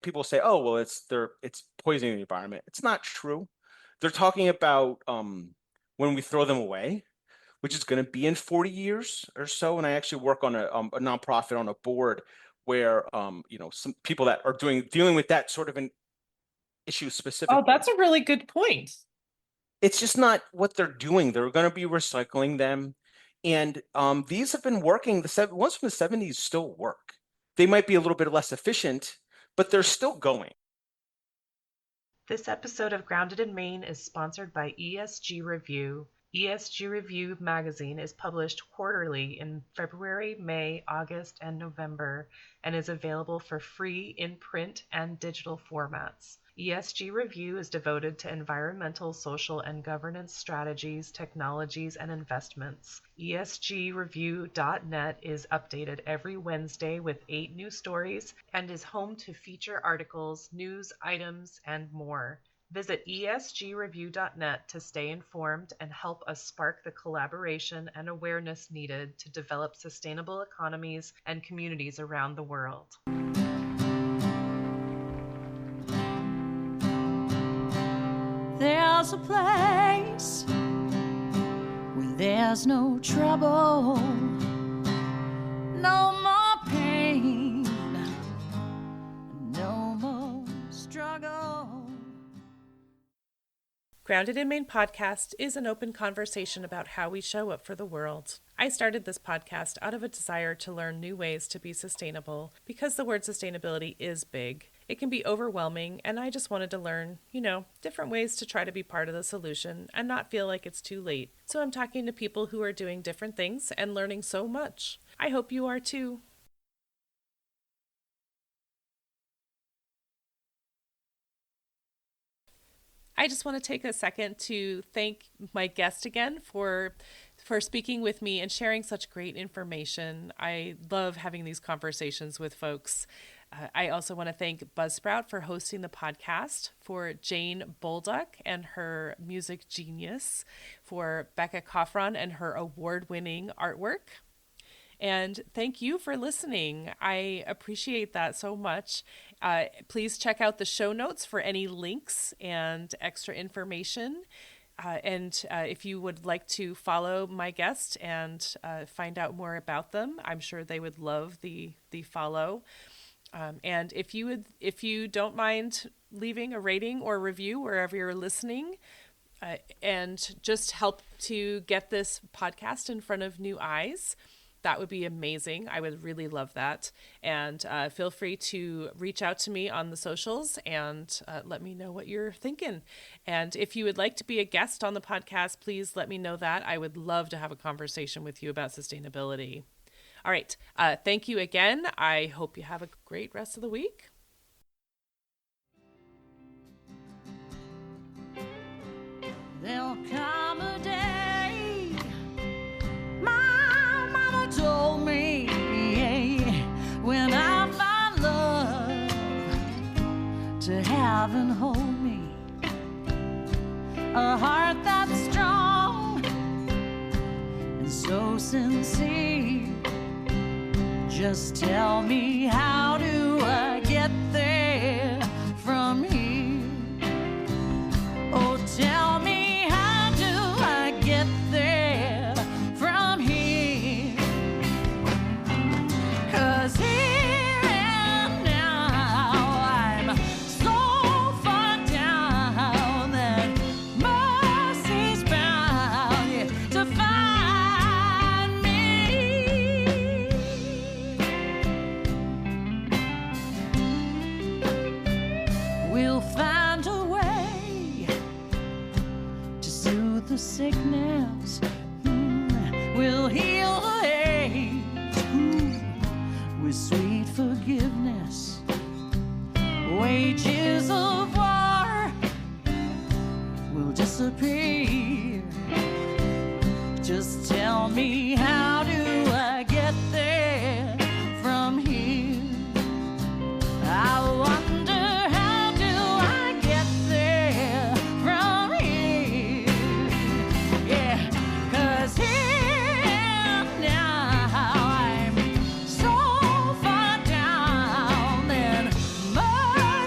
people say, oh, well, it's poisoning the environment. It's not true. They're talking about when we throw them away, which is going to be in 40 years or so. And I actually work on a nonprofit on a board where some people that are dealing with that sort of an issue Oh, specifically. that's a really good point. It's just not what they're doing. They're going to be recycling them. And these have been working. The ones from the 70s still work. They might be a little bit less efficient, but they're still going. This episode of Grounded in Maine is sponsored by ESG Review. ESG Review magazine is published quarterly in February, May, August, and November, and is available for free in print and digital formats. ESG Review is devoted to environmental, social, and governance strategies, technologies, and investments. ESGreview.net is updated every Wednesday with 8 new stories and is home to feature articles, news items, and more. Visit esgreview.net to stay informed and help us spark the collaboration and awareness needed to develop sustainable economies and communities around the world. There's a place where there's no trouble, no more pain, no more struggle. Grounded in Maine podcast is an open conversation about how we show up for the world. I started this podcast out of a desire to learn new ways to be sustainable because the word sustainability is big. It can be overwhelming, and I just wanted to learn, different ways to try to be part of the solution and not feel like it's too late. So I'm talking to people who are doing different things and learning so much. I hope you are too. I just want to take a second to thank my guest again for speaking with me and sharing such great information. I love having these conversations with folks. I also want to thank Buzzsprout for hosting the podcast, for Jane Bolduck and her music genius, for Becca Coffron and her award-winning artwork. And thank you for listening. I appreciate that so much. Please check out the show notes for any links and extra information. And if you would like to follow my guest and find out more about them, I'm sure they would love the follow. And if you don't mind leaving a rating or review wherever you're listening, and just help to get this podcast in front of new eyes, that would be amazing. I would really love that. And feel free to reach out to me on the socials and let me know what you're thinking. And if you would like to be a guest on the podcast, please let me know that. I would love to have a conversation with you about sustainability. All right. Thank you again. I hope you have a great rest of the week. There'll come a day, my mama told me, when I find love to have and hold me, a heart that's strong and so sincere. Just tell me, how do I get there from here? Oh, tell me, how do I get there from here? 'Cause here and now I'm so far down that mercy's bound to find me. We'll find a way to soothe the sickness. We'll heal the ache with sweet forgiveness. Wages of war will disappear. Just tell me, how do I get there from here? I wonder, how do I get there from here? Yeah, 'cause here now I'm so far down, and mercy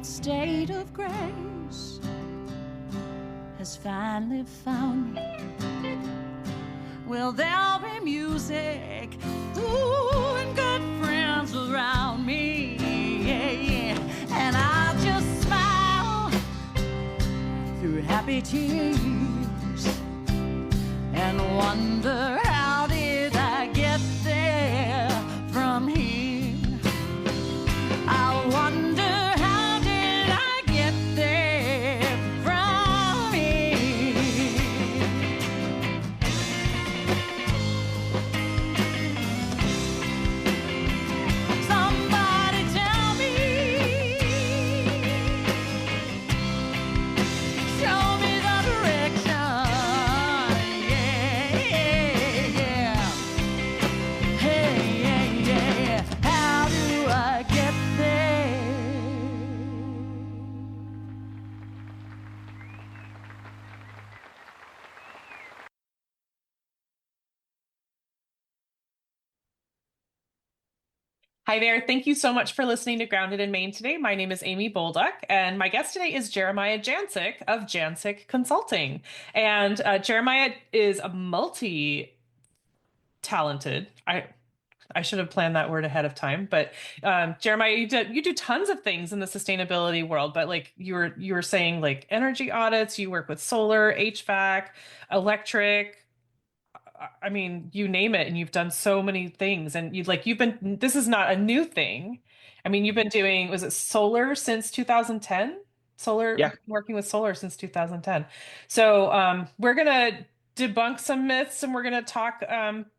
that state of grace has finally found me. Well, there'll be music, ooh, and good friends around me, yeah, yeah. And I'll just smile through happy tears and wonder, how did I get there from here? I wonder, how did I get there from here? Somebody tell me, show me the direction, yeah, yeah. Hey, yeah, yeah. How do I get there? Hi there. Thank you so much for listening to Grounded in Maine today. My name is Amy Bolduck, and my guest today is Jeremiah Jancik of Jancik Consulting. And Jeremiah is a multi-talented. I should have planned that word ahead of time, but Jeremiah, you do tons of things in the sustainability world. But like you were saying, like energy audits, you work with solar, HVAC, electric. I mean, you name it, and you've done so many things, and this is not a new thing. I mean, you've been doing, was it solar since 2010? Yeah. Working with solar since 2010. So, we're gonna debunk some myths, and we're gonna talk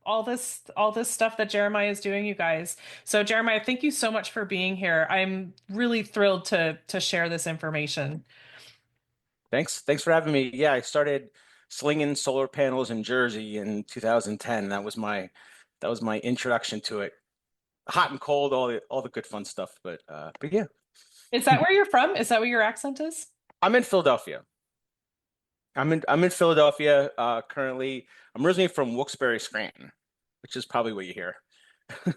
all this stuff that Jeremiah is doing, you guys. So, Jeremiah, thank you so much for being here. I'm really thrilled to share this information. Thanks for having me. Yeah, I started slinging solar panels in Jersey in 2010. That was my introduction to it. Hot and cold, all the good fun stuff. But yeah, Is that where you're from? Is that what your accent is? I'm in Philadelphia. I'm in Philadelphia currently. I'm originally from Wilkes-Barre, Scranton, which is probably what you hear. All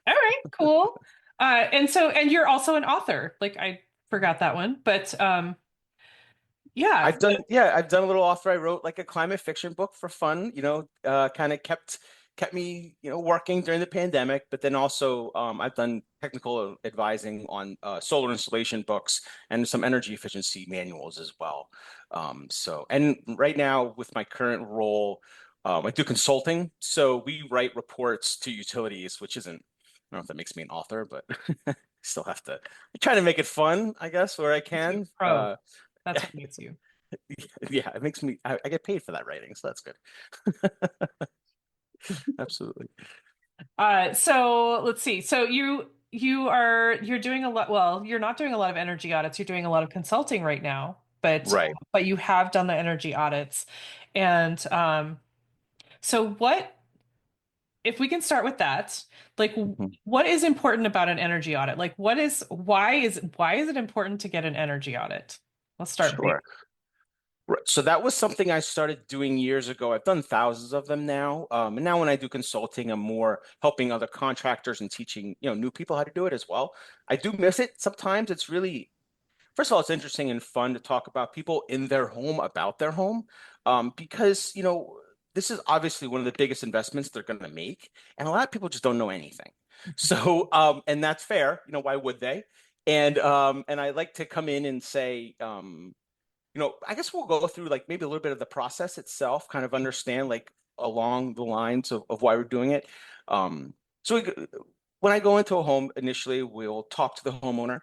right, cool. And you're also an author. Like I forgot that one, but yeah. I've done a little author. I wrote like a climate fiction book for fun, kind of kept me, working during the pandemic, but then also I've done technical advising on solar installation books and some energy efficiency manuals as well. And right now with my current role, I do consulting. So we write reports to utilities, which isn't, I don't know if that makes me an author, but still have to try to make it fun, I guess, where I can. Pro. That's what makes you. Yeah, it makes me, I get paid for that writing, so that's good. Absolutely. So let's see. So you're doing a lot. Well, you're not doing a lot of energy audits. You're doing a lot of consulting right now, Right. but you have done the energy audits. And so what, if we can start with that, like Mhm. what is important about an energy audit? Like why is it important to get an energy audit? Let's start there. Sure. Right. So that was something I started doing years ago. I've done thousands of them now. And now when I do consulting, I'm more helping other contractors and teaching, new people how to do it as well. I do miss it sometimes. It's really, first of all, it's interesting and fun to talk about people in their home about their home, because, this is obviously one of the biggest investments they're going to make. And a lot of people just don't know anything. So, and that's fair. Why would they? And I like to come in and say, I guess we'll go through like maybe a little bit of the process itself, kind of understand like along the lines of why we're doing it. So when I go into a home initially, we'll talk to the homeowner,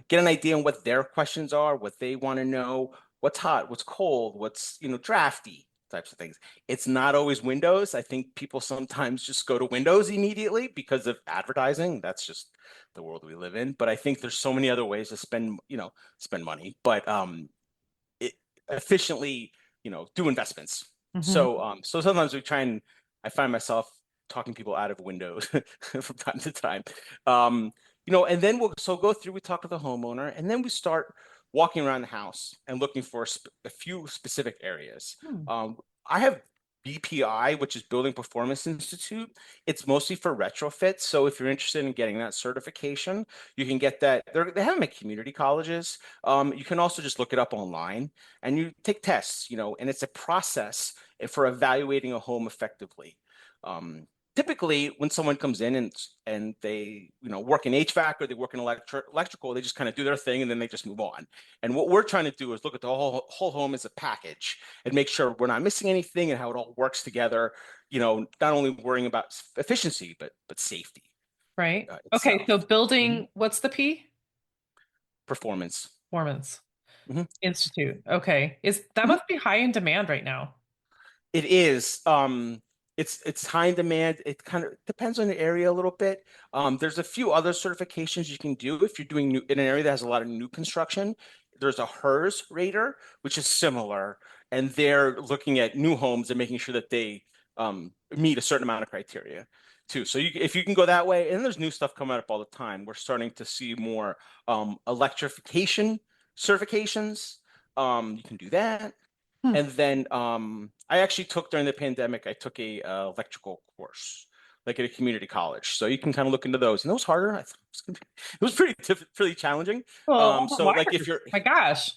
get an idea on what their questions are, what they want to know, what's hot, what's cold, what's, drafty types of things. It's not always windows. I think people sometimes just go to windows immediately because of advertising. That's just the world we live in. But I think there's so many other ways to spend money. But efficiently, do investments. So sometimes I find myself talking people out of windows from time to time. And then we'll go through, we talk to the homeowner, and then we start walking around the house and looking for a few specific areas. I have BPI, which is Building Performance Institute. It's mostly for retrofits. So if you're interested in getting that certification, you can get that. They have them at community colleges. You can also just look it up online and you take tests, and it's a process for evaluating a home effectively. Um, Typically, when someone comes in and they, work in HVAC or they work in electrical, they just kind of do their thing and then they just move on. And what we're trying to do is look at the whole home as a package and make sure we're not missing anything and how it all works together. Not only worrying about efficiency but safety Right. Okay. itself. So Mhm. building, what's the P? Performance. Performance Mhm. Institute. Okay. That Mhm. must be high in demand right now. It is. It's high in demand. It kind of depends on the area a little bit. There's a few other certifications you can do if you're doing new in an area that has a lot of new construction. There's a HERS rater, which is similar, and they're looking at new homes and making sure that they meet a certain amount of criteria too. So if you can go that way, and there's new stuff coming up all the time. We're starting to see more electrification certifications. You can do that. Hmm. And then I actually took during the pandemic, I took a electrical course, like at a community college. So you can kind of look into those. And those harder. I thought it was pretty challenging. Well, all the So like if wires. you're My gosh.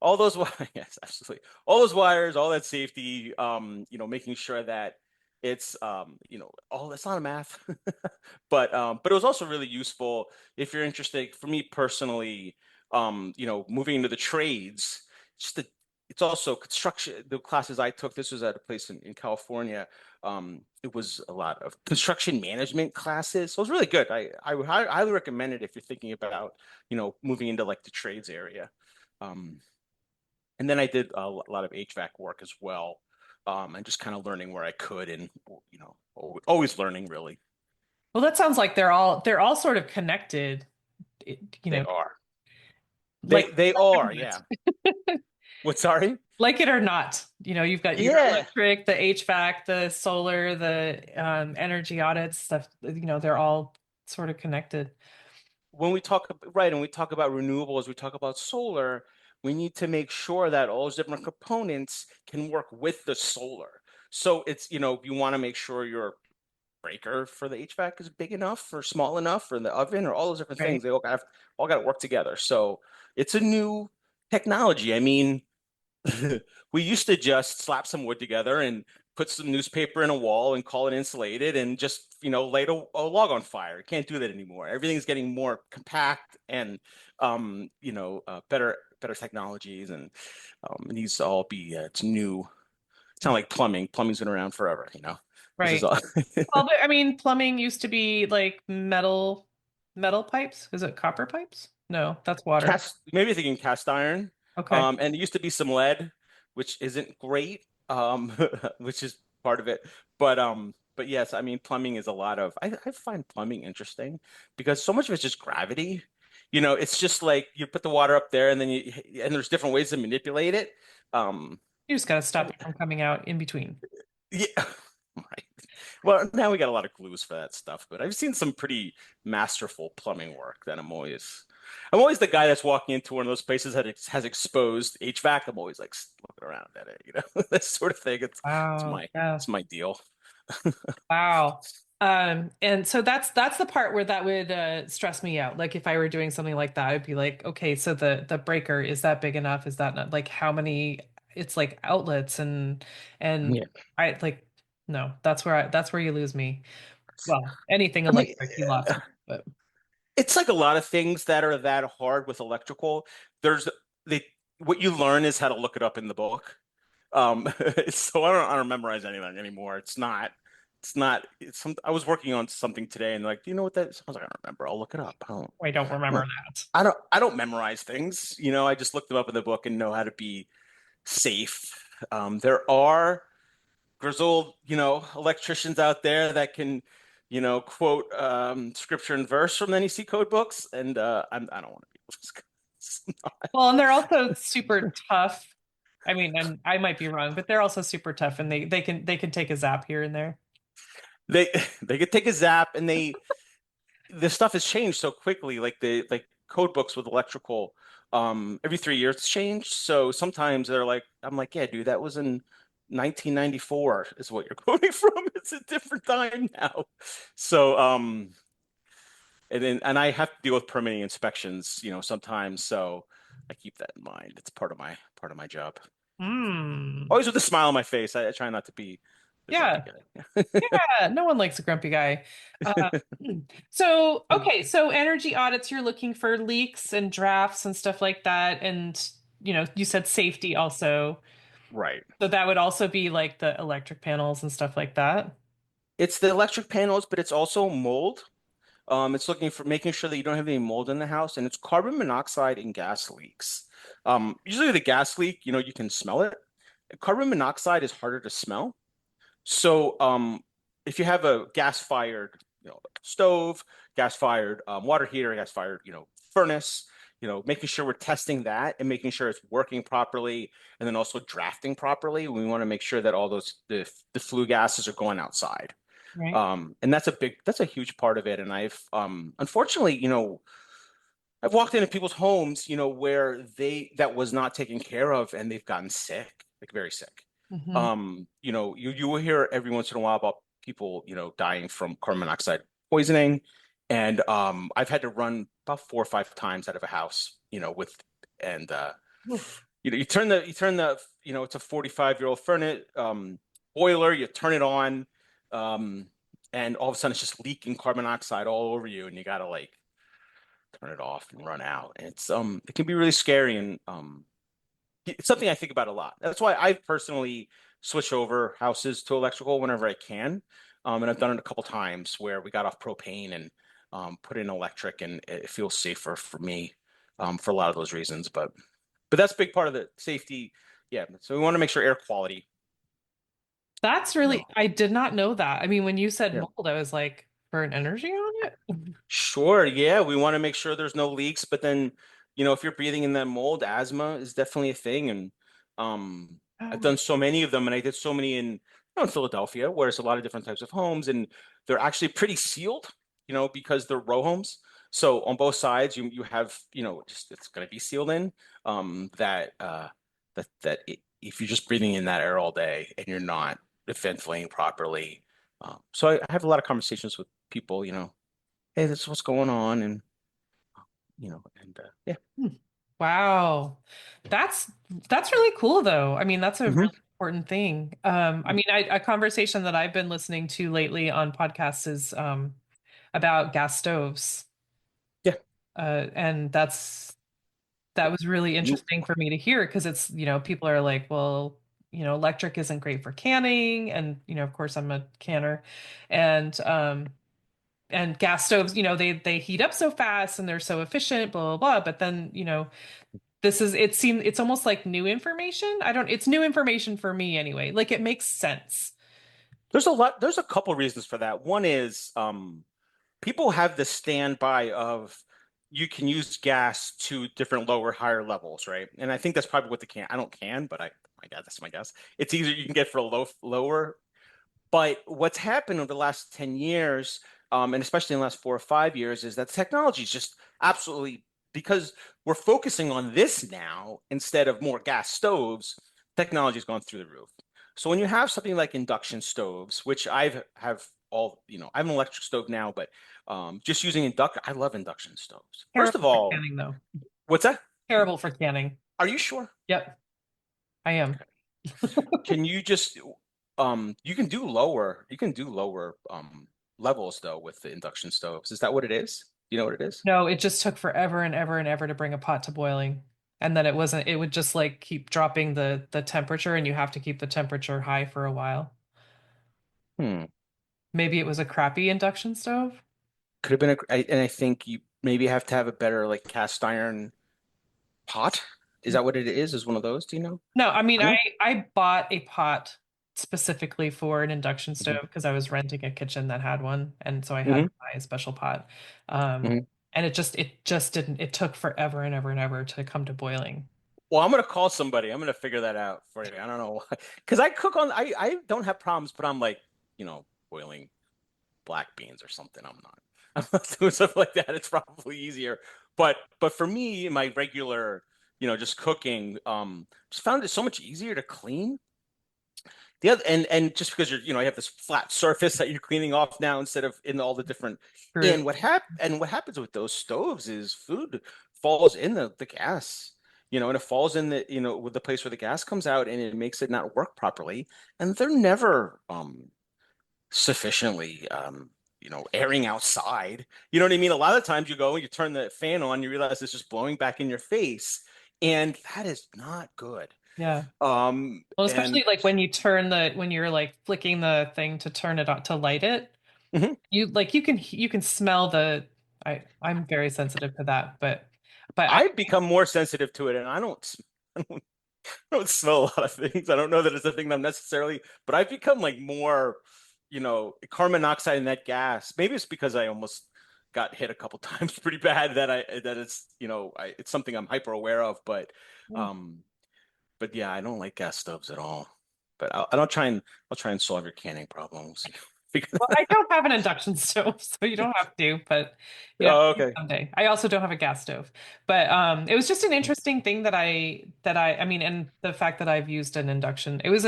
all those yes, absolutely. All those wires, all that safety, making sure that it's all that's not math. But it was also really useful if you're interested, for me personally, moving into the trades, just the it's also construction. The classes I took, this was at a place in California. It was a lot of construction management classes. So it was really good. I would highly recommend it if you're thinking about, moving into like the trades area. Um, and then I did a lot of HVAC work as well, and just kind of learning where I could, and always learning really. Well, that sounds like they're all sort of connected, you They know, are. like They are. Yeah. What? Sorry. like it or not. You've got your Yeah. electric, the HVAC, the solar, the energy audits stuff. They're all sort of connected. When we talk right, and we talk about renewables, we talk about solar. We need to make sure that all those different components can work with the solar. So it's you want to make sure your breaker for the HVAC is big enough or small enough, or the oven, or all those different Right. things. They all got to work together. So it's a new technology. I mean, we used to just slap some wood together and put some newspaper in a wall and call it insulated and just light a log on fire. You can't do that anymore. Everything's getting more compact and better technologies, and it needs to all be it's new. It's not like plumbing. Plumbing's been around forever. This is Right. all Well, but, I mean, plumbing used to be like metal pipes. Is it copper pipes? No, that's water. maybe thinking cast iron. Okay. And there used to be some lead, which isn't great, which is part of it. But yes, I mean plumbing is a lot of I find plumbing interesting because so much of it's just gravity. It's just like you put the water up there and then and there's different ways to manipulate it. Um, You just got to stop it from coming out in between. yeah, right. Well, now we got a lot of glues for that stuff, but I've seen some pretty masterful plumbing work that I'm always the guy that's walking into one of those places that has exposed HVAC. I'm always like looking around at it, that sort of thing. It's Wow. my Yeah. it's my deal. Wow. And so that's the part where that would stress me out. Like if I were doing something like that, I'd be like, okay, so the breaker, is that big enough? Is that not like how many it's like outlets and Yeah. I like no, that's where you lose me. Well, anything I mean, electric, you lost me. But it's like a lot of things that are that hard with electrical. There's they what you learn is how to look it up in the book. So I don't memorize anything anymore. I was working on something today and like, do you know what that is? I was like, I don't remember. I'll look it up. I don't I remember don't, that. I don't memorize things. I just look them up in the book and know how to be safe. There are grizzled, electricians out there that can, quote scripture and verse from the NEC code books, and I don't want to be able to. It's not- Well, and they're also super tough. I mean, and I might be wrong, but they're also super tough and they can take a zap here and there. they they could take a zap, and the stuff has changed so quickly. Like the code books with electrical, every 3 years it's changed. So sometimes I'm like, yeah, dude, that was in 1994 is what you're quoting from. It's a different time now. So, and I have to deal with permitting inspections, sometimes. So I keep that in mind. It's part of my job. Hmm. Always with a smile on my face. I try not to be the grumpy Yeah. guy. Yeah. No one likes a grumpy guy. Uh, so, okay. So energy audits, you're looking for leaks and drafts and stuff like that. And, you said safety also. Right. So that would also be like the electric panels and stuff like that. It's the electric panels, but it's also mold. It's looking for making sure that you don't have any mold in the house, and it's carbon monoxide and gas leaks. Usually the gas leak, you can smell it. Carbon monoxide is harder to smell. So, if you have a gas-fired, stove, gas-fired water heater, gas-fired, furnace, making sure we're testing that and making sure it's working properly, and then also drafting properly. We want to make sure that all the flue gases are going outside. Right. And that's a huge part of it. And I've unfortunately, I've walked into people's homes, where that was not taken care of and they've gotten sick, like very sick. Hmm. You will hear every once in a while about people, dying from carbon monoxide poisoning. And I've had to run about 4 or 5 times out of a house, with and it's a 45-year-old furnace boiler, you turn it on, um, and all of a sudden it's just leaking carbon monoxide all over you, and you gotta like turn it off and run out. And it can be really scary, and it's something I think about a lot. That's why I personally switch over houses to electrical whenever I can. And I've done it a couple times where we got off propane and put in electric, and it feels safer for me, for a lot of those reasons. But that's a big part of the safety. Yeah. So we want to make sure air quality. That's No. really, I did not know that. I mean, when you said Yeah. mold, I was like, for an energy on it? Sure. Yeah. We want to make sure there's no leaks, but then, if you're breathing in that mold, asthma is definitely a thing. And I've Oh, done so many of them, and I did so many in Philadelphia, where there's a lot of different types of homes, and they're actually pretty sealed, because they're row homes. So on both sides, you have, just it's going to be sealed in. If you're just breathing in that air all day and you're not ventilating properly. So I have a lot of conversations with people, hey, this is what's going on, and yeah. hmm. Wow. That's that's really cool though. I mean, that's a Hmm. really important thing. I mean, a conversation that I've been listening to lately on podcasts is about gas stoves. Yeah. And that was really You interesting for me to hear because it's, people are like, well, electric isn't great for canning, and of course I'm a canner, and gas stoves, they heat up so fast and they're so efficient, blah blah blah. But then, it's almost like new information. It's new information for me anyway. Like it makes sense. there's a couple reasons for that. One is people have the standby of you can use gas to different lower, higher levels, right? And I think that's probably what I don't can, but my God, that's my guess. It's easier you can get for a lower. But what's happened over the last 10 years, and especially in the last 4 or 5 years, is that technology is just absolutely, because we're focusing on this now instead of more gas stoves, technology's gone through the roof. So when you have something like induction stoves, which I have an electric stove now, but just using I love induction stoves. First of Terrible for all, canning though. what's that? Terrible for canning. Are you sure? Yep, I am. Okay. Can you just you can do lower levels though with the induction stoves. Is that what it is? You know what it is? No, it just took forever and ever and ever to bring a pot to boiling. And then it would just like keep dropping the temperature, and you have to keep the temperature high for a while. Hmm. Maybe it was a crappy induction stove. Could have been and I think you maybe have to have a better like cast iron pot. Is that what it is? Is one of those? Do you know? No, I mean No? I bought a pot specifically for an induction Hmm. stove because I was renting a kitchen that had one, and so I had Hmm. to buy a special pot. Um, Hmm. and it just didn't, it took forever and ever and ever to come to boiling. Well, I'm gonna call somebody. I'm gonna figure that out for you. I don't know why. Because I cook on I don't have problems, but I'm like, boiling black beans or something. I'm not. I'm not doing stuff like that. It's probably easier. But for me, my regular, just cooking, just found it so much easier to clean. The other, and just because you're, you have this flat surface that you're cleaning off now instead of in all the different, True. and what happens with those stoves is food falls in the gas, and it falls in with the place where the gas comes out and it makes it not work properly. And they're never sufficiently airing outside. You know what I mean? A lot of times you go and you turn the fan on, you realize it's just blowing back in your face, and that is not good. Yeah. Well, And especially like when you're like flicking the thing to turn it on to light it, Mhm. you can smell I'm very sensitive to that, but I I've become more sensitive to it, and I don't, I don't smell a lot of things. I don't know that it's a thing that I'm necessarily, but I've become like more, carbon monoxide in that gas. Maybe it's because I almost got hit a couple times pretty bad that it's, it's something I'm hyper aware of. Um, but yeah, I don't like gas stoves at all. But I'll try and solve your canning problems. well, I don't have an induction stove, so you don't have to, but yeah, Oh, okay. someday. I also don't have a gas stove. But it was just an interesting thing I mean, and the fact that I've used an induction. It was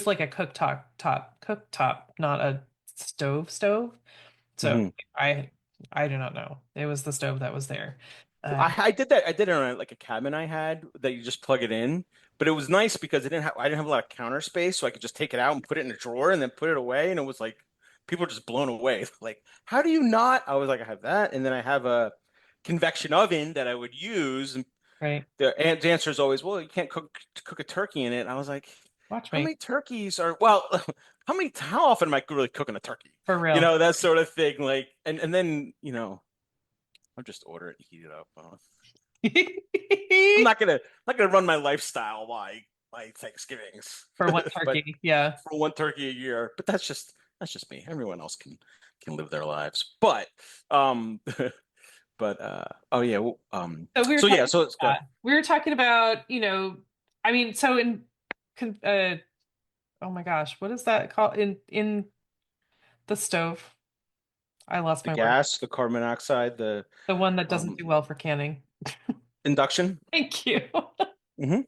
like a cooktop, not a stove. So Mhm. I I do not know. It was the stove that was there. Uh, I did that. I did it on like a cabin I had that you just plug it in. But it was nice because I didn't have a lot of counter space, so I could just take it out and put it in a drawer and then put it away. And it was like people were just blown away. Like, how do you not? I was like, I have that, and then I have a convection oven that I would use. And right. the answer is always, well, you can't cook a turkey in it. And I was like, Watch how me. many turkeys are well? How often am I really cooking a turkey? For real. That sort of thing. Like, and then I'll just order it and heat it up. I'm not gonna run my lifestyle by Thanksgivings, For one but turkey. Yeah. for one turkey a year. But that's just me. Everyone else can live their lives. But oh yeah, So we were so talking yeah, so it's about good. that. We were talking about, I mean, so con- uh, oh my gosh, what is that called in the stove? I lost The my word. gas, the carbon monoxide, the The one that doesn't um do well for canning. induction. Thank you. Hmm.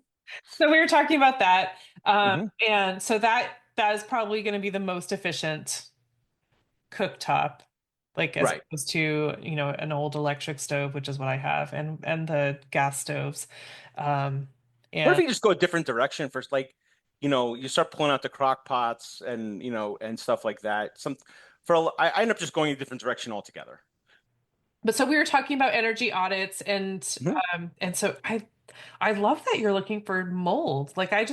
So we were talking about that. Hmm. And so that is probably going to be the most efficient cooktop, like as Right. opposed to, an old electric stove, which is what I have, and the gas stoves. Um, What if and you just go a different direction first? Like, you start pulling out the crock pots and stuff like that. I end up just going a different direction altogether. but so we were talking about energy audits Hmm. and so I love that you're looking for mold. Like I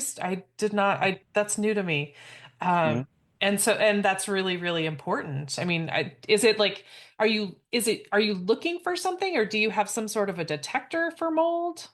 did not I that's new to me. Um Hmm. and that's really, really important. I mean, is it like are you looking for something, or do you have some sort of a detector for mold?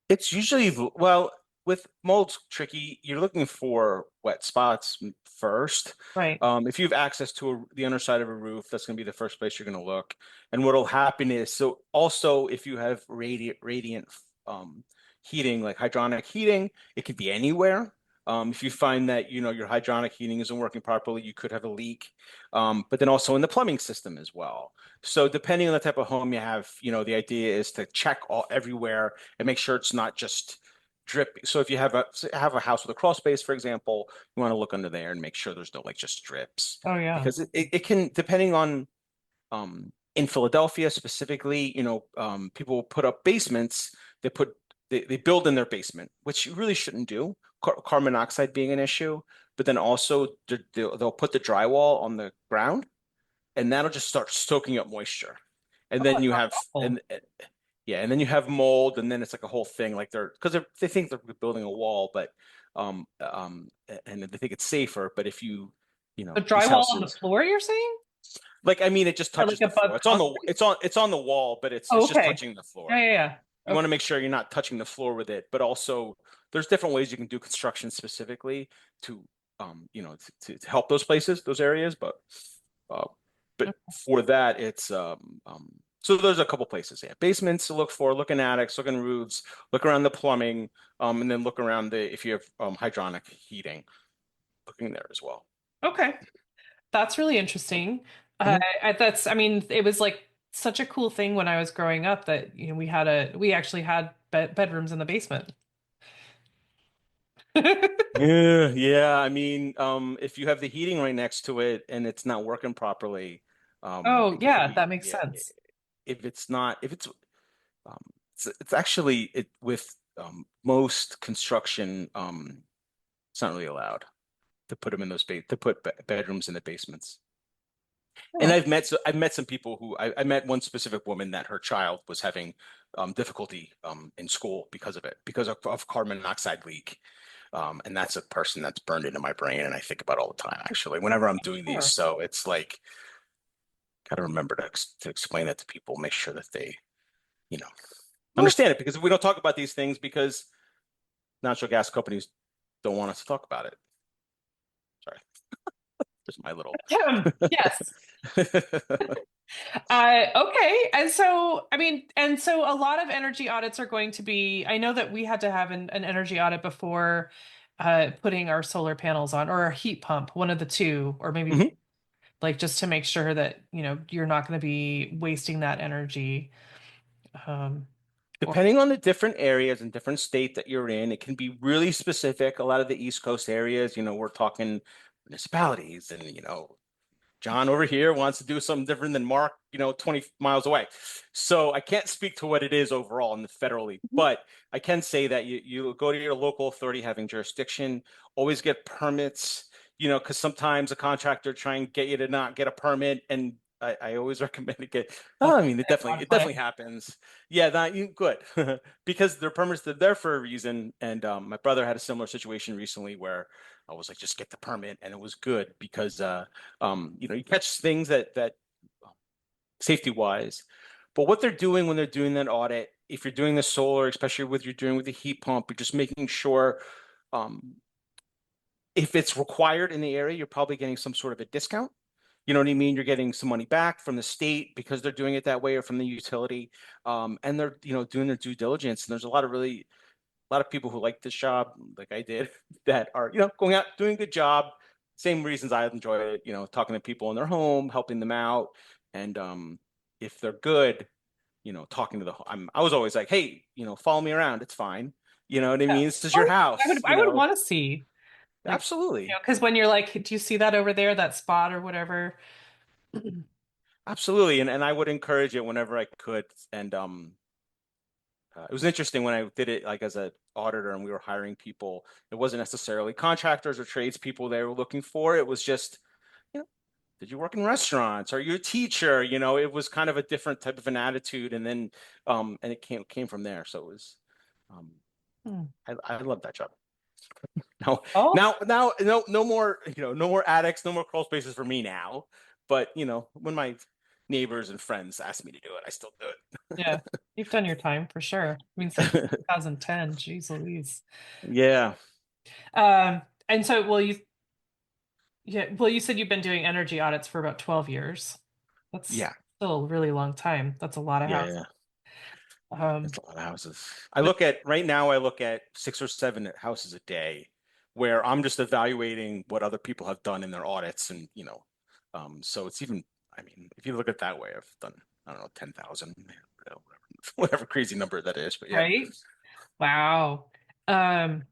It's usually, well, with mold's tricky. You're looking for wet spots first. Right. If you have access to the underside of a roof, that's going to be the first place you're going to look. And what'll happen is, so also if you have radiant um, heating, like hydronic heating, it could be anywhere. If you find that your hydronic heating isn't working properly, you could have a leak. But then also in the plumbing system as well. So depending on the type of home you have, the idea is to check all everywhere and make sure it's not just dripping. So if you have a house with a crawl space, for example, you want to look under there and make sure there's no like just drips, Oh yeah. because it can, depending on in Philadelphia specifically, people will put up basements. They build in their basement, which you really shouldn't do. Carbon monoxide being an issue, but then also they'll put the drywall on the ground, and that'll just start soaking up moisture. And Oh, then that you sounds have awful. yeah, and then you have mold, and then it's like a whole thing. Like they think they're building a wall, but and they think it's safer. But if The these drywall on the houses, floor, you're saying? like, I mean, it just Or like touches the floor. above concrete? It's on the wall, but it's Oh, it's just okay. touching the Yeah, floor. yeah, yeah. You want Okay. to make sure you're not touching the floor with it, but also there's different ways you can do construction specifically to to help those places, those areas. Uh, but for that, it's so there's a couple places. Yeah, basements to look for, look in attics, look in roofs, look around the plumbing, and then look around the if you have hydronic heating, looking there as well. Okay. That's really interesting. Mhm. I mean, it was like such a cool thing when I was growing up that, we actually had bedrooms in the basement. Yeah. I mean, if you have the heating right next to it and it's not working properly, Oh, it could yeah, be, that makes yeah. sense. If it's not, if um, it's actually it with most construction, it's not really allowed to put them in those to put bedrooms in the basements. And Oh, I've met some people who I met one specific woman that her child was having difficulty in school because of it, because of carbon monoxide leak. And that's a person that's burned into my brain, and I think about all the time, actually, whenever I'm doing these. sure. So it's like, gotta remember to explain that to people, make sure that they, you know, Well, understand it, because we don't talk about these things because natural gas companies don't want us to talk about it. Sorry, just my little. yes. Okay. And so, I mean, and so a lot of energy audits are going to be, I know that we had to have an energy audit before putting our solar panels on or a heat pump, one of the two, or maybe Mhm. like just to make sure that, you're not going to be wasting that energy. Um, or Depending on the different areas and different state that you're in, it can be really specific. A lot of the East Coast areas, we're talking municipalities, and John over here wants to do something different than Mark, 20 miles away. So I can't speak to what it is overall in the federally, but I can say that you go to your local authority having jurisdiction, always get permits, because sometimes a contractor try and get you to not get a permit. And I always recommend to get, oh, oh, I mean, God it bless. definitely happens. Yeah, that you good because their permits, they're there for a reason. And my brother had a similar situation recently where I was like, just get the permit. And it was good because, you catch things that safety wise, but what they're doing when they're doing that audit, if you're doing the solar, especially with you're doing with the heat pump, you're just making sure um, if it's required in the area, you're probably getting some sort of a discount. You know what I mean? You're getting some money back from the state because they're doing it that way, or from the utility, and they're doing their due diligence. And there's a lot of people who like this job, like I did, that are, going out, doing a good job. Same reasons I enjoy it, talking to people in their home, helping them out. And if they're good, talking to I was always like, hey, follow me around. It's fine. You know what I Yeah. mean? This is your Well, I would house, I would want to see like, absolutely. because when you're like, do you see that over there, that spot or whatever? Absolutely. And I would encourage it whenever I could. And it was interesting when I did it like as an auditor and we were hiring people. It wasn't necessarily contractors or tradespeople they were looking for. It was just, you know, did you work in restaurants? Are you a teacher? It was kind of a different type of an attitude. And then and it came from there. So it was um Hmm. I love that job. No, Oh, now no more, no more attics, no more crawl spaces for me now. But when my neighbors and friends ask me to do it, I still do yeah. You've done your time for sure. I mean, since it. 2010, geez Louise. Yeah. And so, you said you've been doing energy audits for about 12 years. That's Yeah. still a really long time. That's a lot of Yeah. house. Yeah. Um, It's a lot of houses. but I look at 6 or 7 houses a day where I'm just evaluating what other people have done in their audits. And, so it's even, I mean, if you look at it that way, I've done, I don't know, 10,000, whatever crazy number that is. But yeah. right? Wow. Um,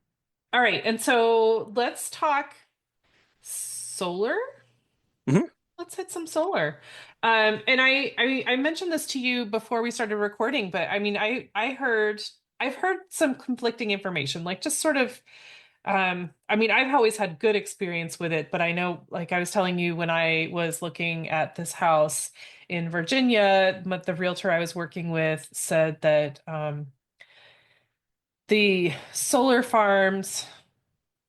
all right. And so let's talk solar. Mhm. Let's hit some solar. And I mentioned this to you before we started recording, but I mean, I've heard some conflicting information, like just sort of, I mean, I've always had good experience with it, but I know, like I was telling you when I was looking at this house in Virginia, the realtor I was working with said that the solar farms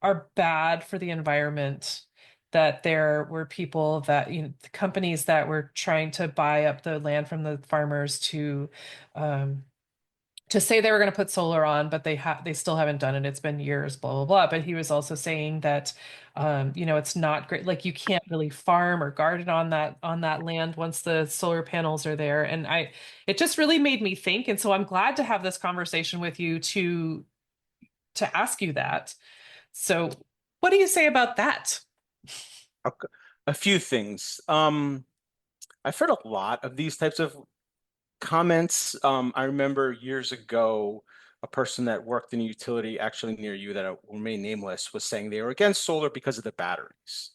are bad for the environment, that there were people that, the companies that were trying to buy up the land from the farmers um, to say they were going to put solar on, but they still haven't done it. It's been years, blah blah blah. But he was also saying that, it's not great. Like you can't really farm or garden on that land once the solar panels are there. And it just really made me think. And so I'm glad to have this conversation with you to ask you that. So, what do you say about that? A, a few things. I've heard a lot of these types of comments. I remember years ago, a person that worked in a utility actually near you that will remain nameless was saying they were against solar because of the batteries,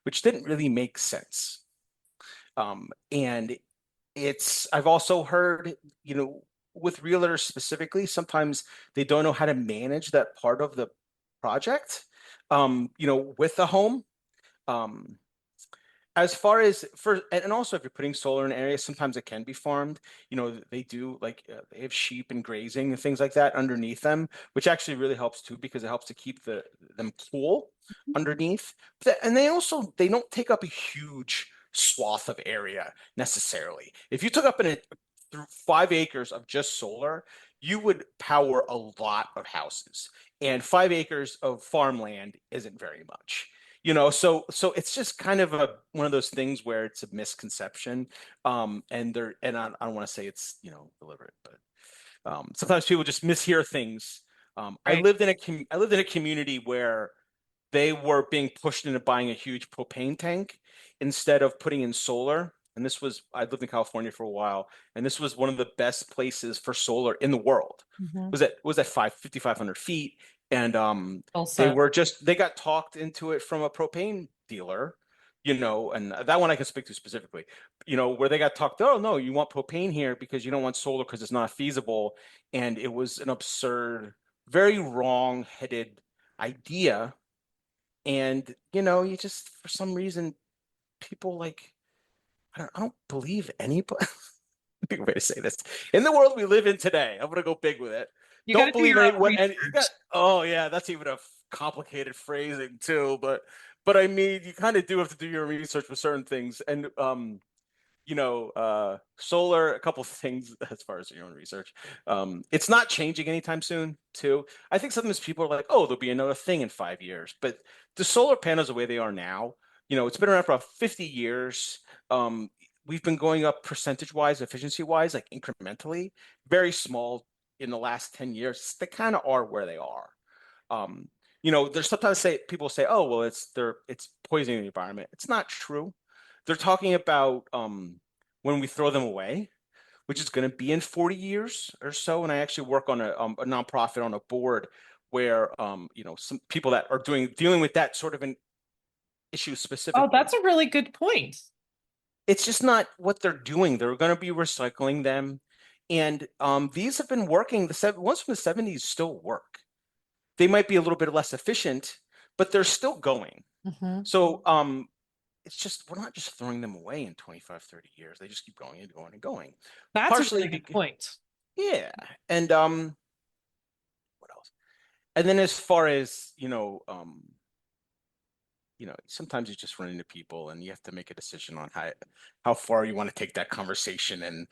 which didn't really make sense. And I've also heard, with realtors specifically, sometimes they don't know how to manage that part of the project, with the home. Um, as far as and also if you're putting solar in an area, sometimes it can be farmed. They do like they have sheep and grazing and things like that underneath them, which actually really helps too because it helps to keep them cool underneath. And they don't take up a huge swath of area necessarily. If you took up through 5 acres of just solar, you would power a lot of houses, and 5 acres of farmland isn't very much. So it's just kind of one of those things where it's a misconception. And I don't want to say it's deliberate, but sometimes people just mishear things. I Right. lived in a community where they were being pushed into buying a huge propane tank instead of putting in solar. And I lived in California for a while, and this was one of the best places for solar in the world. Mhm. Was at 5,500 feet, and Also, they got talked into it from a propane dealer, and that one I can speak to specifically, where they got talked. Oh no, you want propane here because you don't want solar because it's not feasible, and it was an absurd, very wrong-headed idea. And you just for some reason people like I don't believe anybody. Big way to say this. In the world we live in today, I'm gonna go big with it. you got to Don't do believe your any own what any you got. research. Oh yeah, that's even a complicated phrasing too. But I mean, you kind of do have to do your research with certain things. And solar, a couple things as far as your own research. It's not changing anytime soon, too. I think sometimes people are like, oh, there'll be another thing in 5 years. But the solar panels, the way they are now, it's been around for about 50 years. We've been going up percentage-wise, efficiency-wise, like incrementally, very small in the last 10 years. They kind of are where they are. There's sometimes people say, oh, well, it's poisoning the environment. It's not true. They're talking about when we throw them away, which is going to be in 40 years or so. And I actually work on a nonprofit on a board where some people that are dealing with that sort of an issue Oh, specifically. that's a really good point. It's just not what they're doing. They're going to be recycling them, and these have been working. The ones from the 70s still work. They might be a little bit less efficient, but they're still going. Mhm. So it's just we're not just throwing them away in 25, 30 years. They just keep going and going and going. That's a Partially really good point. yeah. And what else? And then as far as, sometimes you just run into people and you have to make a decision on how far you want to take that conversation. And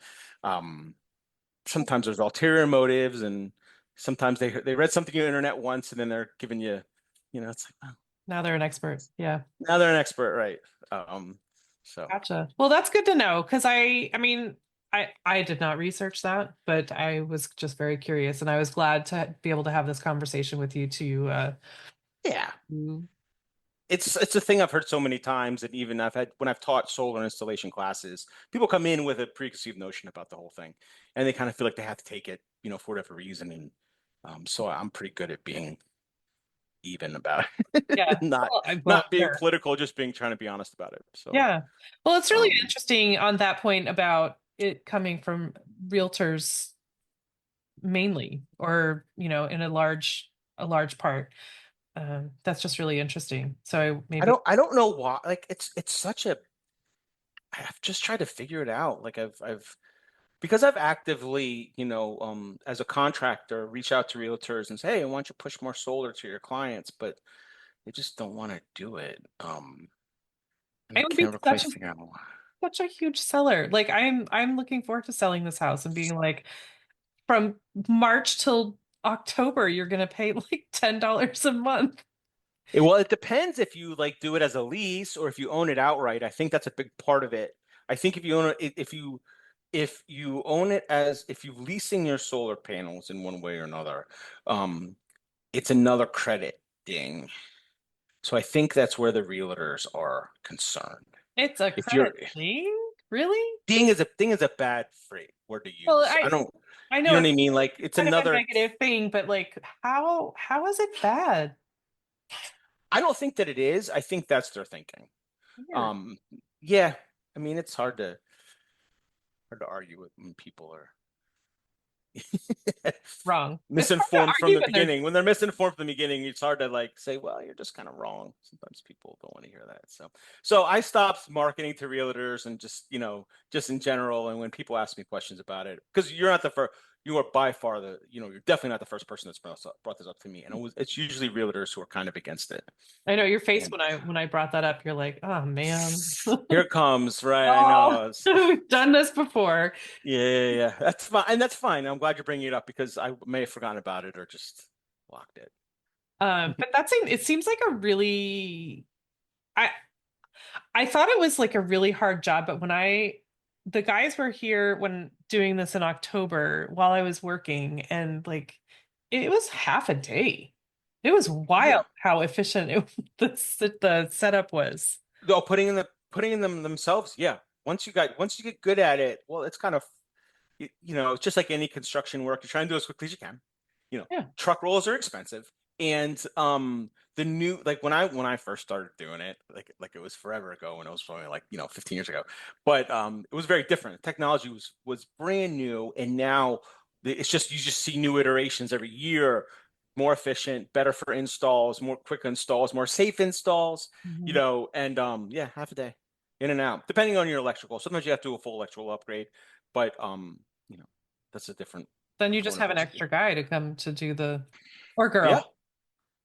sometimes there's ulterior motives, and sometimes they read something on the internet once and then they're giving you, it's like, oh, Now they're an expert. Yeah. now they're an expert, right? So Gotcha. Well, that's good to know because I mean, I did not research that, but I was just very curious, and I was glad to be able to have this conversation with you to yeah. mm, It's a thing I've heard so many times, and even when I've taught solar installation classes, people come in with a preconceived notion about the whole thing, and they kind of feel like they have to take it, for whatever reason. And so I'm pretty good at being even about it. yeah. not Well, not being sure. political, just trying to be honest about it. So Yeah. Well, it's really um, interesting on that point about it coming from realtors mainly, or in a large part. That's just really interesting. So maybe. I don't know why. Like it's such a. I've just tried to figure it out. Like I've because I've actively, as a contractor, reach out to realtors and say, hey, I want you to push more solar to your clients, but they just don't want to do it. And I I would be can't quite such a figure out why. such a huge seller. Like I'm looking forward to selling this house and being like, from March till October, you're gonna pay like $10 a month. Well, it depends if you like do it as a lease or if you own it outright. I think that's a big part of it. I think if you own it, if you own it as if you're leasing your solar panels in one way or another, um, it's another credit ding. So I think that's where the realtors are concerned. It's a If you're credit thing, really? ding is a bad phrase word to Well, use. I don't. I You know know what I it's mean? Like it's kind of a another, negative thing, but like how is it bad? I don't think that it is. I think that's their thinking. Weird. Um, yeah, I mean, it's hard to argue with when people are Wrong. It's hard to misinformed from argue the when they're beginning. When they're misinformed from the beginning, it's hard to like say, well, you're just kind of wrong. Sometimes people don't want to hear that. So I stopped marketing to realtors and just, just in general. And when people ask me questions about it, because you're not the first, you are by far you're definitely not the first person that's brought this up to me. And it's usually realtors who are kind of against it. I know your face And when I brought that up, you're like, oh man. here it comes, right? I Oh, know. we've done this before. Yeah. That's fine. And that's fine. I'm glad you're bringing it up because I may have forgotten about it or just blocked it. But it seems like a really I I thought it was like a really hard job, but the guys were here when doing this in October while I was working, and like it was half a day. It was Yeah. wild how efficient the setup was. Oh, putting in them themselves. Yeah. Once you get good at it, well, it's kind of it's just like any construction work. You're trying to do as quickly as you can. Yeah. Truck rolls are expensive, and the new like when I first started doing it, like it was forever ago, when it was probably like 15 years ago, but it was very different. Technology was brand new, and now it's just you just see new iterations every year, more efficient, better for installs, more quick installs, more safe installs, Mhm. and yeah, half a day in and out, depending on your electrical. Sometimes you have to do a full electrical upgrade, but you know, that's a different Then you just component have of an what you do. extra guy to come to do or Yeah, girl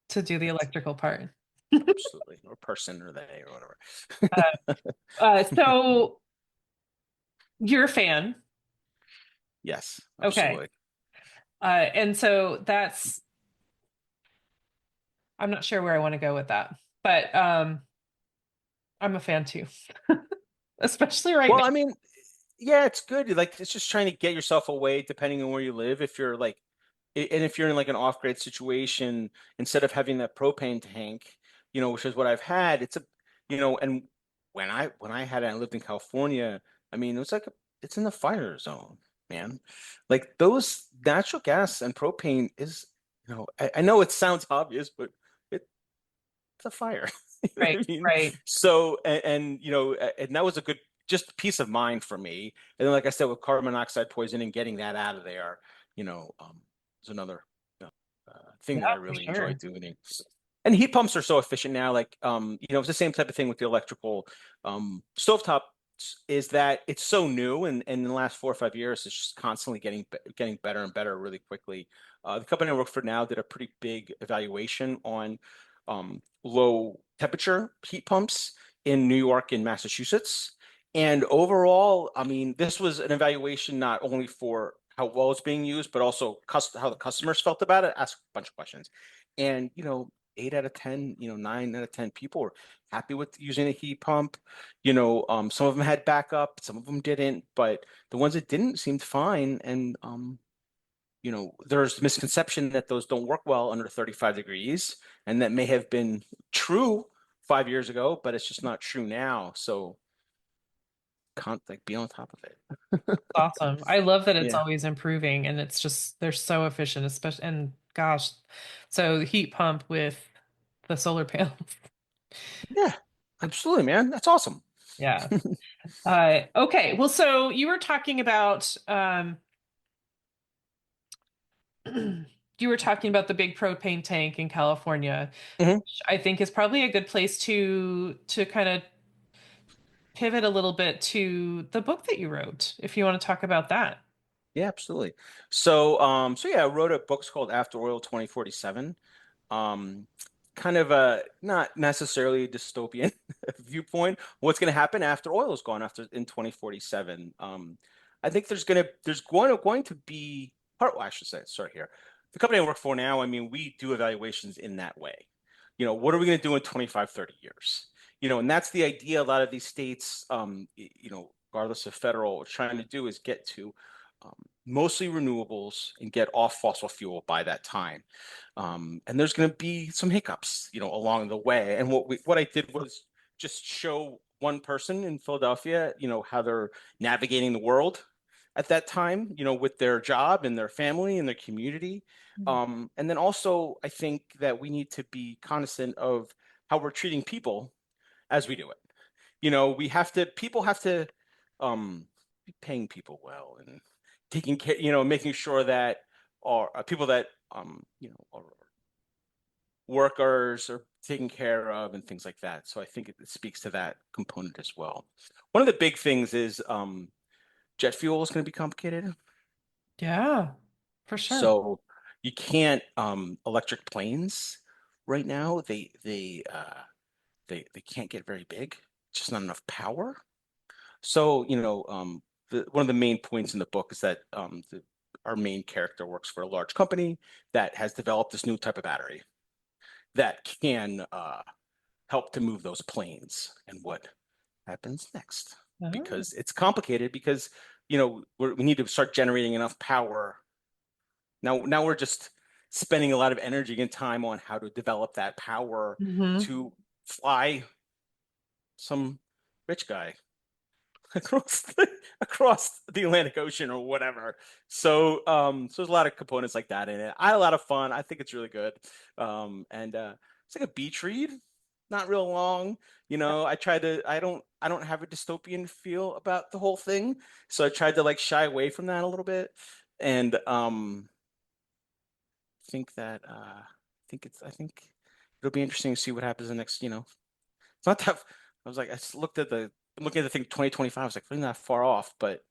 to do the that's electrical part. absolutely, or person or they or Uh, whatever. so you're a fan. Yes, Okay. absolutely. And so I'm not sure where I want to go with that, but I'm a fan too, especially right Well, now. I mean, yeah, it's good. Like it's just trying to get yourself away, depending on where you live. If you're like, and if you're in like an off-grid situation, instead of having that propane tank, which is what I've had, and when I had it, I lived in California. I mean, it's in the fire zone, man. Like those natural gas and propane is, I know it sounds obvious, but it's a fire. You know Right, what I mean? right. So, and that was a good just peace of mind for me. And then, like I said, with carbon monoxide poisoning, getting that out of there, is another thing that I Yeah, for really enjoy sure. doing. And heat pumps are so efficient now. Like, it's the same type of thing with the electrical stovetop. Is that it's so new, and in the last 4 or 5 years, it's just constantly getting better and better really quickly. The company I work for now did a pretty big evaluation on low temperature heat pumps in New York and Massachusetts. And overall, I mean, this was an evaluation not only for how well it's being used, but also how the customers felt about it. Ask a bunch of questions. And, 8 out of 10, 9 out of 10 people were happy with using a heat pump. Some of them had backup, some of them didn't, but the ones that didn't seemed fine. And, there's misconception that those don't work well under 35 degrees, and that may have been true 5 years ago, but it's just not true now. So can't like be on top of it. Awesome. I love that it's Yeah. always improving and it's just they're so efficient, especially and gosh, so the heat pump with the solar panels. Yeah, absolutely, man. That's awesome. Yeah. Okay. Well, so you were talking about you were talking about the big propane tank in California, Mhm. which I think is probably a good place to kind of pivot a little bit to the book that you wrote, if you want to talk about that. Yeah, absolutely. So yeah, I wrote a book called After Oil 2047. Um, Kind of a not necessarily a dystopian viewpoint. What's going to happen after oil is gone after in 2047? I think there's going to be part. Well, I should say, sorry here. The company I work for now, I mean, we do evaluations in that way. What are we going to do in 25, 30 years? And that's the idea a lot of these states, regardless of federal, are trying to do is get to um, mostly renewables and get off fossil fuel by that time. And there's going to be some hiccups, along the way. And what I did was just show one person in Philadelphia, how they're navigating the world, at that time, with their job and their family and their community. And then also, I think that we need to be cognizant of how we're treating people as we do it. People have to be paying people well and taking care, making sure that our people that, are workers are taken care of and things like that. So I think it speaks to that component as well. One of the big things is jet fuel is going to be complicated. Yeah, for sure. So you can't electric planes right now. They can't get very big. Just not enough power. So one of the main points in the book is that our main character works for a large company that has developed this new type of battery that can help to move those planes. And what happens next? Oh. Because it's complicated because we need to start generating enough power. Now we're just spending a lot of energy and time on how to develop that power to fly some rich guy across the Atlantic Ocean or whatever. So so there's a lot of components like that in it. I had a lot of fun. I think it's really good. And it's like a beach read, not real long. I don't have a dystopian feel about the whole thing. So I tried to like shy away from that a little bit. And I think it'll be interesting to see what happens in the next, it's not that I was like, I just looking at the thing 2025, I was like, really not far off, but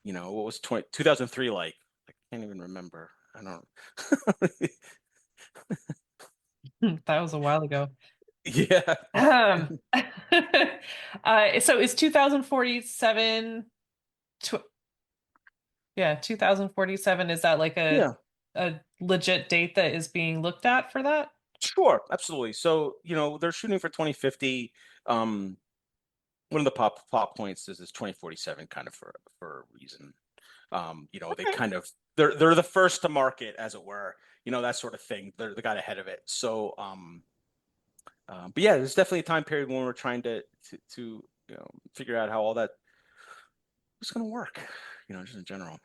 what was 2003 like? I can't even remember. I don't. That was a while ago. Yeah. So is 2047 yeah, 2047, is that like Yeah. a legit date that is being looked at for that? Sure, absolutely. So, they're shooting for 2050. One of the plot points is this 2047 kind of for a reason. They Okay. kind of they're the first to market, as it were, that sort of thing. They're the guy ahead of it. So but yeah, there's definitely a time period when we're trying to figure out how all that is going to work, just in general.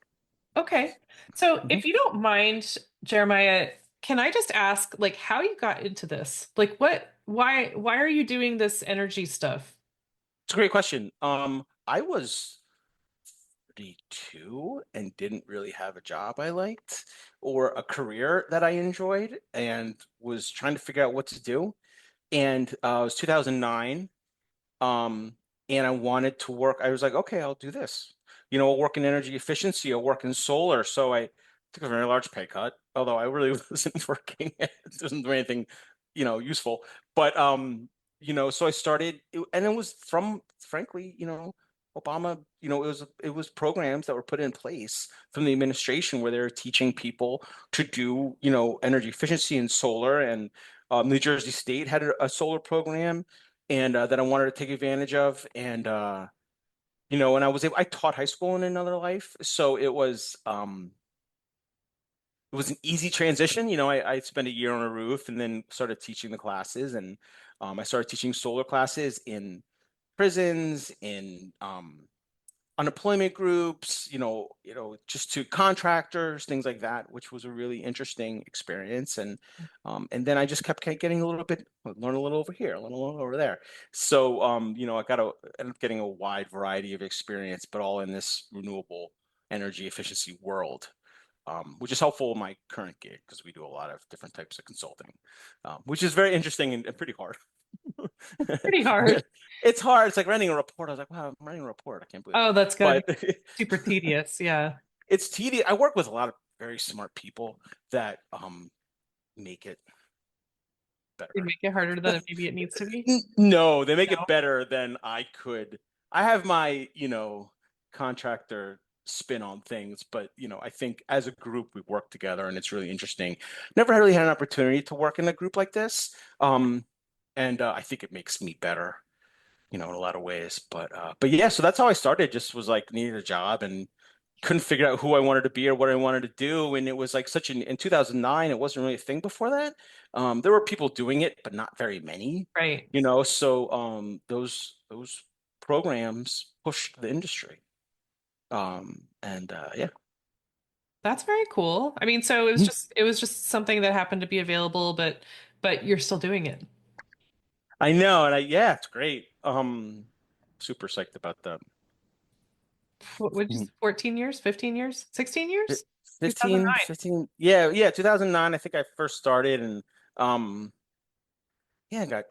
Okay. So Mhm. if you don't mind, Jeremiah, can I just ask like how you got into this? Like why are you doing this energy stuff? It's a great question. I was 32 and didn't really have a job I liked or a career that I enjoyed and was trying to figure out what to do. And it was 2009. Um, and I wanted to work. I was like, okay, I'll do this. I'll work in energy efficiency. I'll work in solar. So I took a very large pay cut, although I really wasn't working. It wasn't doing anything, useful. But so I started, and it was from, frankly, Obama. It was programs that were put in place from the administration where they were teaching people to do, energy efficiency and solar. And New Jersey State had a solar program and that I wanted to take advantage of. And and I taught high school in another life, so it was an easy transition. I spent a year on a roof and then started teaching the classes, and I started teaching solar classes in prisons, in unemployment groups, just to contractors, things like that, which was a really interesting experience. And then I just kept getting a little bit, learn a little over here, learn a little over there. So, ended up getting a wide variety of experience, but all in this renewable energy efficiency world. Which is helpful in my current gig because we do a lot of different types of consulting, which is very interesting and pretty hard. Pretty hard. It's hard. It's like writing a report. I was like, wow, I'm writing a report. I can't believe Oh, it. that's But good. Super tedious. Yeah. it's tedious. I work with a lot of very smart people that make it They better. make it harder than maybe it needs to be. No, they make No. it better than I could. I have my, contractor spin on things, but I think as a group we work together and it's really interesting. Never really had an opportunity to work in a group like this. And I think it makes me better, in a lot of ways. But yeah, so that's how I started. Just was like needed a job and couldn't figure out who I wanted to be or what I wanted to do. And it was like in 2009, it wasn't really a thing before that. There were people doing it, but not very many, Right. so those programs pushed the industry. Yeah. That's very cool. I mean, so it was just something that happened to be available, but you're still doing it. I know, and yeah, it's great. Super psyched about that. What would you Mhm. 14 years, 15 years, 16 years? 15, 2009. 15. Yeah, yeah, 2009, I think I first started and um yeah,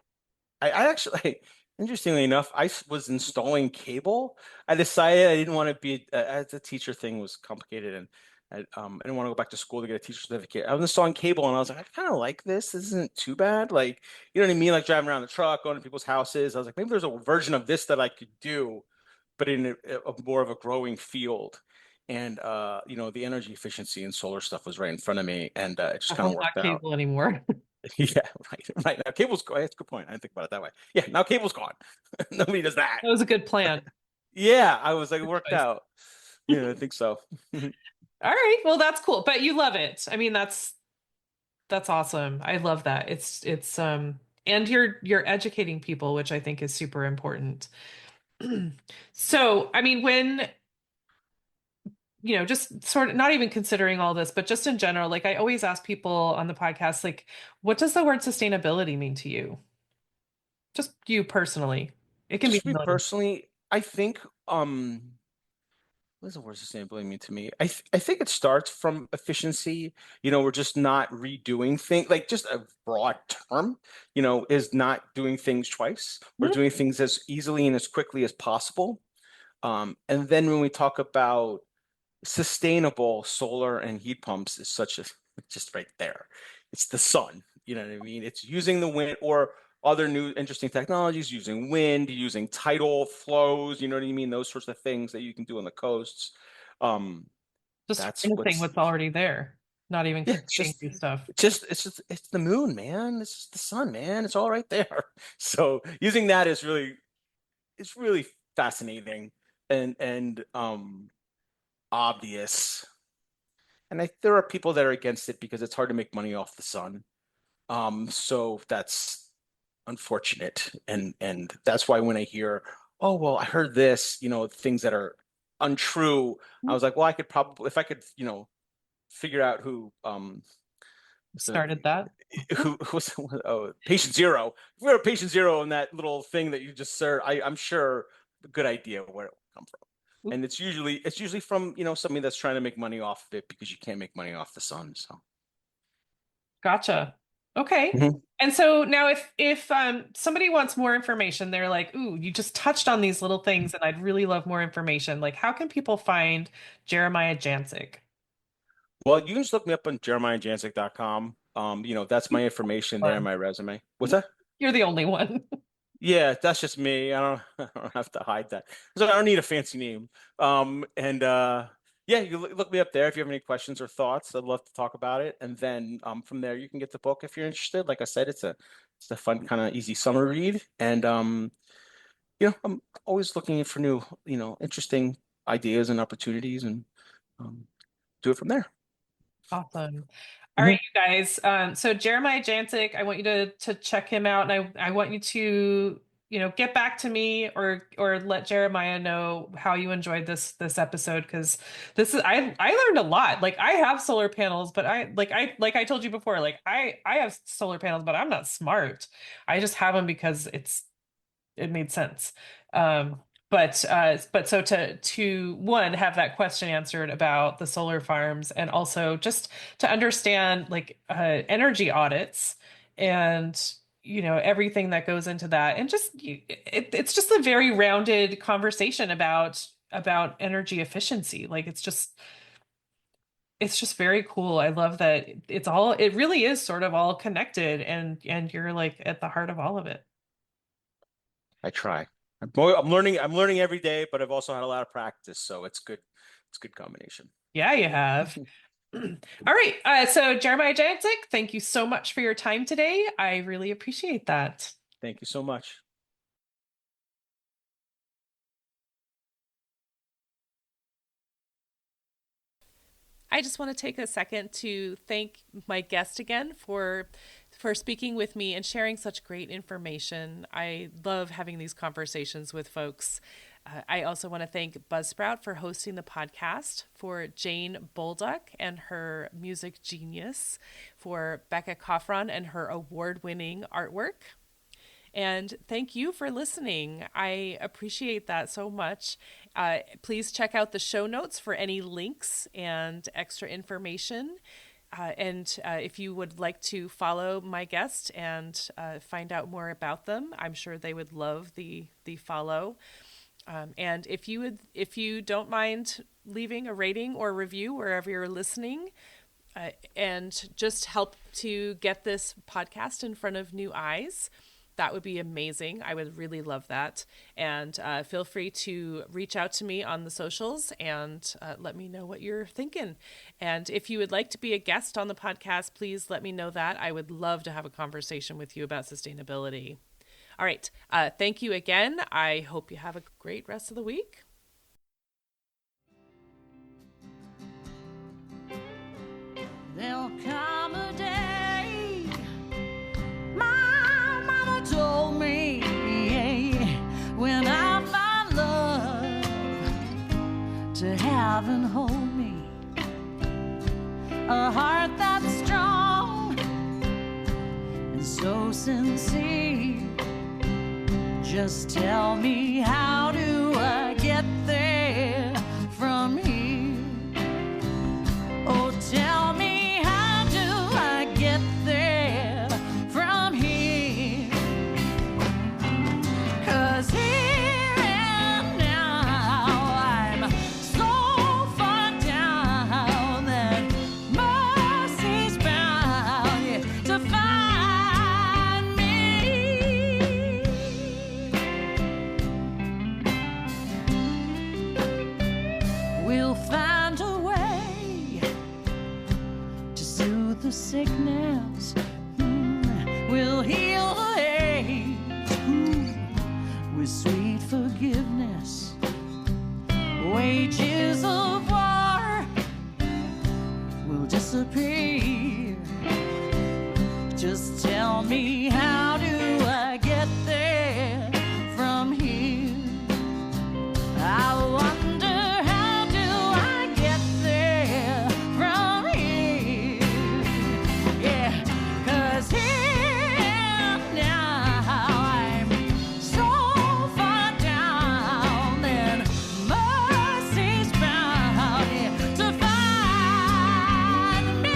I actually, interestingly enough, was installing cable. I decided I didn't want to be as a teacher thing was complicated, and I didn't want to go back to school to get a teacher certificate. I was installing cable, and I was like, I kind of like this. This isn't too bad. Like, you know what I mean? Like driving around the truck, going to people's houses. I was like, maybe there's a version of this that I could do, but in a more of a growing field. And the energy efficiency and solar stuff was right in front of me, and it just I kind of hope not worked out. cable anymore. Yeah, right. Now cable's gone. That's a good point. I didn't think about it that way. Yeah, now cable's gone. Nobody does that. That was a good plan. Yeah, I was like, it Good worked choice. out. Yeah, I think so. All right. Well, that's cool. But you love it. I mean, that's awesome. I love that. And you're educating people, which I think is super important. So, I mean, when just sort of not even considering all this, but just in general, like I always ask people on the podcast, like, what does the word sustainability mean to you? Just you personally. It can be Just a me million. personally, I think what does the word sustainability mean to me? I think it starts from efficiency. We're just not redoing things, like just a broad term, is not doing things twice. We're Mhm. doing things as easily and as quickly as possible. And then when we talk about sustainable solar and heat pumps is such a just right there. It's the sun. You know what I mean? It's using the wind or other new interesting technologies, using wind, using tidal flows, you know what I mean? Those sorts of things that you can do on the coasts. Um, Just that's anything what's what's already there, not even yeah, it's creating new stuff. it's the moon, man. It's just the sun, man. It's all right there. So using that is really fascinating and obvious. And there are people that are against it because it's hard to make money off the sun. So that's unfortunate. And that's why when I hear, oh, well, I heard this, things that are untrue, I was like, well, I could probably, if I could, figure out the Started that. who was patient zero. If we were patient zero in that little thing that you just said, I'm sure a good idea where it will come from. And it's usually from, somebody that's trying to make money off of it because you can't make money off the sun. So Gotcha. Okay. Mhm. And so now if somebody wants more information, they're like, "Ooh, you just touched on these little things and I'd really love more information." Like, how can people find Jeremiah Jancik? Well, you can just look me up on jeremiahjancik.com. That's my information there, Fun. my resume. What's that? You're the only one. Yeah, that's just me. I don't I don't have to hide that. So I don't need a fancy name. And yeah, you look me up there if you have any questions or thoughts. I'd love to talk about it. And then from there you can get the book if you're interested. Like I said, it's a fun kind of easy summer read. And I'm always looking for new, interesting ideas and opportunities and um, do it from there. Awesome. All right, Mhm. you guys. So Jeremiah Jancik, I want you to check him out, and I want you to get back to me or let Jeremiah know how you enjoyed this episode because this is I learned a lot. Like I have solar panels, but I told you before, like I have solar panels, but I'm not smart. I just have them because it made sense. Um, but so to one have that question answered about the solar farms and also just to understand like energy audits and everything that goes into that and just it's just a very rounded conversation about energy efficiency. Like it's just very cool. I love that it really is sort of all connected and you're like at the heart of all of it. I try. I'm learning every day, but I've also had a lot of practice, so it's good. It's a good combination. Yeah, you have. All right. So Jeremiah Jancik, thank you so much for your time today. I really appreciate that. Thank you so much. I just want to take a second to thank my guest again for speaking with me and sharing such great information. I love having these conversations with folks. I also want to thank Buzzsprout for hosting the podcast, for Jane Bolduck and her music genius, for Becca Coffron and her award-winning artwork. And thank you for listening. I appreciate that so much. Please check out the show notes for any links and extra information. And if you would like to follow my guest and find out more about them, I'm sure they would love the follow. And if you don't mind leaving a rating or review wherever you're listening, and just help to get this podcast in front of new eyes, that would be amazing. I would really love that. And feel free to reach out to me on the socials and let me know what you're thinking. And if you would like to be a guest on the podcast, please let me know that. I would love to have a conversation with you about sustainability. All right. Thank you again. I hope you have a great rest of the week. There'll come a day, my mama told me, when I find love to have and hold me, a heart that's strong and so sincere. Just tell me, how do I get there from here? Oh, tell me, how do I get there from here? 'Cause here and now I'm so far down that mercy's bound to find me. We'll find a way to soothe the sickness. We'll heal the hate with sweet forgiveness. Wages of war will disappear. Just tell me, how do I get there from here? I wonder, how do I get there from here? Yeah, 'cause here and now I'm so far down that mercy's bound to find me.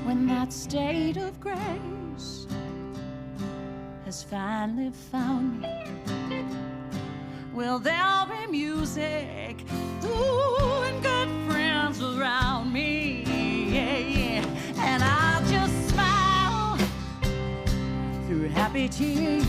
When that state of grace has finally found me, well, there'll be music, ooh, and good friends around me, yeah, yeah. And I'll just smile through happy tears.